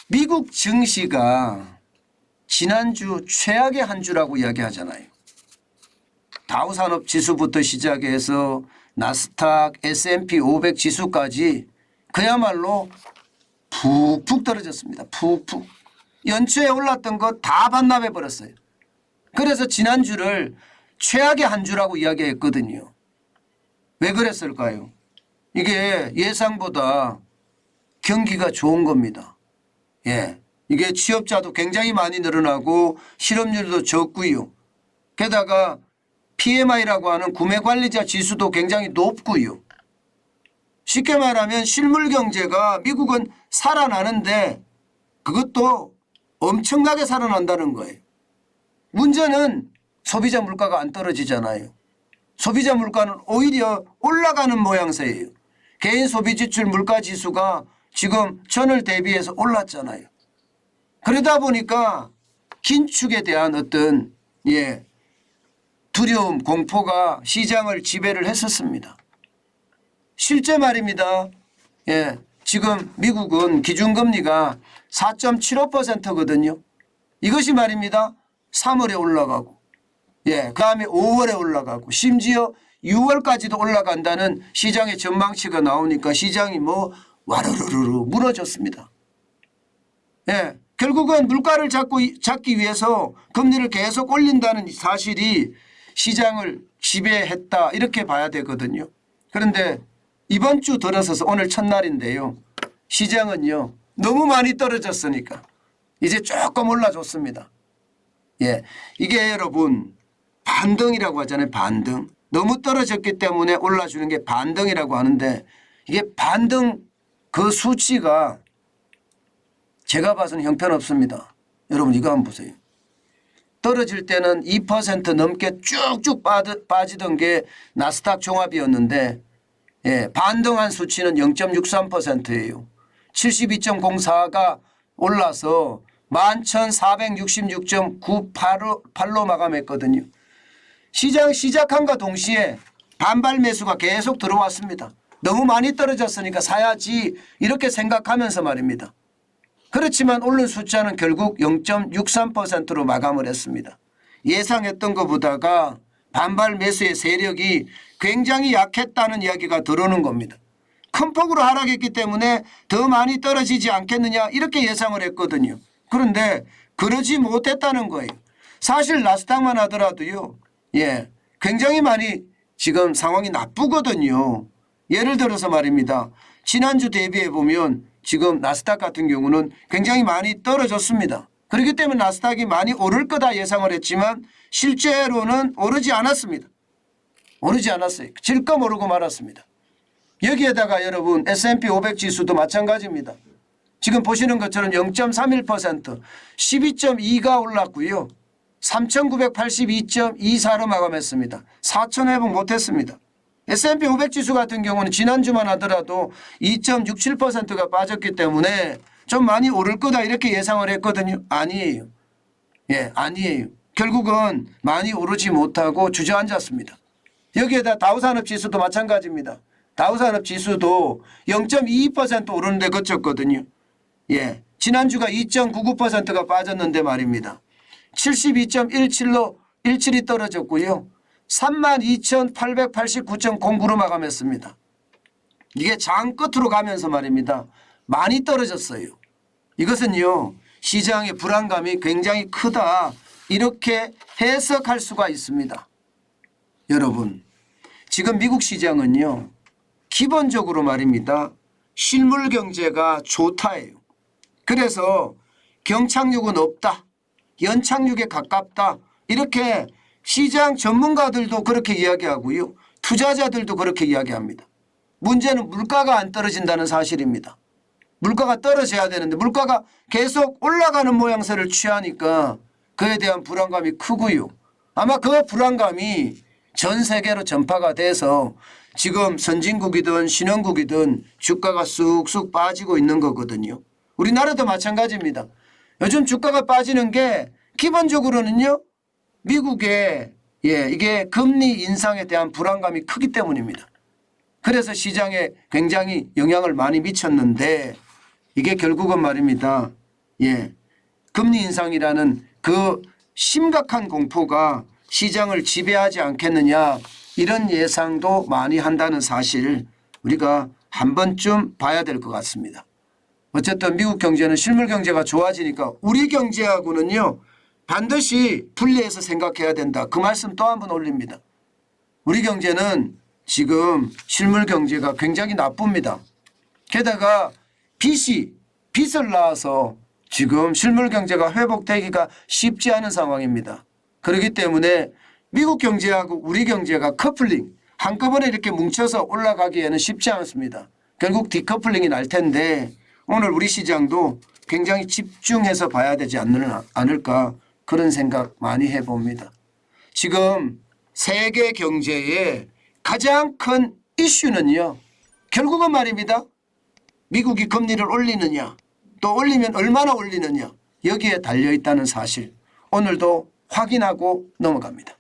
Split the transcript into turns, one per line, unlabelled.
미국 증시가 지난주 최악의 한 주라고 이야기하잖아요. 다우산업 지수부터 시작해서 나스닥, S&P 500 지수까지 그야말로 푹푹 떨어졌습니다. 푹푹. 연초에 올랐던 거 다 반납해 버렸어요. 그래서 지난주를 최악의 한 주라고 이야기했거든요. 왜 그랬을까요? 이게 예상보다 경기가 좋은 겁니다. 예. 이게 취업자도 굉장히 많이 늘어나고 실업률도 적고요. 게다가 PMI라고 하는 구매관리자 지수도 굉장히 높고요. 쉽게 말하면 실물 경제가 미국은 살아나는데 그것도 엄청나게 살아난다는 거예요. 문제는 소비자 물가가 안 떨어지잖아요. 소비자 물가는 오히려 올라가는 모양새예요. 개인 소비지출 물가지수가 지금 전월 대비해서 올랐잖아요. 그러다 보니까 긴축에 대한 어떤 두려움, 공포가 시장을 지배를 했었습니다. 실제 말입니다. 지금 미국은 기준금리가 4.75%거든요. 이것이 말입니다. 3월에 올라가고 그다음에 5월에 올라가고 심지어 6월까지도 올라간다는 시장의 전망치가 나오니까 시장이 와르르르 무너졌습니다. 결국은 물가를 잡기 위해서 금리를 계속 올린다는 사실이 시장을 지배했다 이렇게 봐야 되거든요. 그런데 이번 주 들어서서 오늘 첫날인데요. 시장은요 너무 많이 떨어졌으니까 이제 조금 올라줬습니다. 이게 여러분 반등이라고 하잖아요. 반등. 너무 떨어졌기 때문에 올라주는 게 반등이라고 하는데 이게 반등 그 수치가 제가 봐서는 형편없습니다. 여러분 이거 한번 보세요. 떨어질 때는 2% 넘게 쭉쭉 빠지던 게 나스닥 종합이었는데 반등한 수치는 0.63%예요. 72.04가 올라서 11,466.98로 마감했거든요. 시장 시작함과 동시에 반발 매수가 계속 들어왔습니다. 너무 많이 떨어졌으니까 사야지 이렇게 생각하면서 말입니다. 그렇지만 오른 숫자는 결국 0.63%로 마감을 했습니다. 예상했던 것보다가 반발 매수의 세력이 굉장히 약했다는 이야기가 들어오는 겁니다. 큰 폭으로 하락했기 때문에 더 많이 떨어지지 않겠느냐 이렇게 예상을 했거든요. 그런데 그러지 못했다는 거예요. 사실 나스닥만 하더라도요. 굉장히 많이 지금 상황이 나쁘거든요. 예를 들어서 말입니다. 지난주 대비해 보면 지금 나스닥 같은 경우는 굉장히 많이 떨어졌습니다. 그렇기 때문에 나스닥이 많이 오를 거다 예상을 했지만 실제로는 오르지 않았습니다. 오르지 않았어요. 질끔 오르고 말았습니다. 여기에다가 여러분 S&P 500 지수도 마찬가지입니다. 지금 보시는 것처럼 0.31% 12.2가 올랐고요. 3,982.24로 마감했습니다. 4천 회복 못했습니다. S&P 500 지수 같은 경우는 지난주만 하더라도 2.67%가 빠졌기 때문에 좀 많이 오를 거다 이렇게 예상을 했거든요. 아니에요. 아니에요. 결국은 많이 오르지 못하고 주저앉았습니다. 여기에다 다우산업 지수도 마찬가지입니다. 다우산업 지수도 0.22% 오르는데 그쳤거든요. 지난주가 2.99%가 빠졌는데 말입니다. 72.17로 17이 떨어졌고요. 32,889.09로 마감했습니다. 이게 장 끝으로 가면서 말입니다. 많이 떨어졌어요. 이것은요. 시장의 불안감이 굉장히 크다. 이렇게 해석할 수가 있습니다. 여러분 지금 미국 시장은요. 기본적으로 말입니다. 실물 경제가 좋다예요. 그래서 경착륙은 없다. 연착륙에 가깝다. 이렇게 시장 전문가들도 그렇게 이야기하고요. 투자자들도 그렇게 이야기합니다. 문제는 물가가 안 떨어진다는 사실입니다. 물가가 떨어져야 되는데 물가가 계속 올라가는 모양새를 취하니까 그에 대한 불안감이 크고요. 아마 그 불안감이 전 세계로 전파가 돼서 지금 선진국이든 신흥국이든 주가가 쑥쑥 빠지고 있는 거거든요. 우리나라도 마찬가지입니다. 요즘 주가가 빠지는 게 기본적으로는요. 미국의 이게 금리 인상에 대한 불안감이 크기 때문입니다. 그래서 시장에 굉장히 영향을 많이 미쳤는데 이게 결국은 말입니다. 금리 인상이라는 그 심각한 공포가 시장을 지배하지 않겠느냐 이런 예상도 많이 한다는 사실 우리가 한 번쯤 봐야 될 것 같습니다. 어쨌든 미국 경제는 실물 경제가 좋아지니까 우리 경제하고는요 반드시 분리해서 생각해야 된다. 그 말씀 또 한 번 올립니다. 우리 경제는 지금 실물 경제가 굉장히 나쁩니다. 게다가 빚을 낳아서 지금 실물 경제가 회복되기가 쉽지 않은 상황입니다. 그렇기 때문에 미국 경제하고 우리 경제가 커플링 한꺼번에 이렇게 뭉쳐서 올라가기에는 쉽지 않습니다. 결국 디커플링이 날 텐데 오늘 우리 시장도 굉장히 집중해서 봐야 되지 않을까 그런 생각 많이 해봅니다. 지금 세계 경제의 가장 큰 이슈는요. 결국은 말입니다. 미국이 금리를 올리느냐 또 올리면 얼마나 올리느냐 여기에 달려있다는 사실 오늘도 확인하고 넘어갑니다.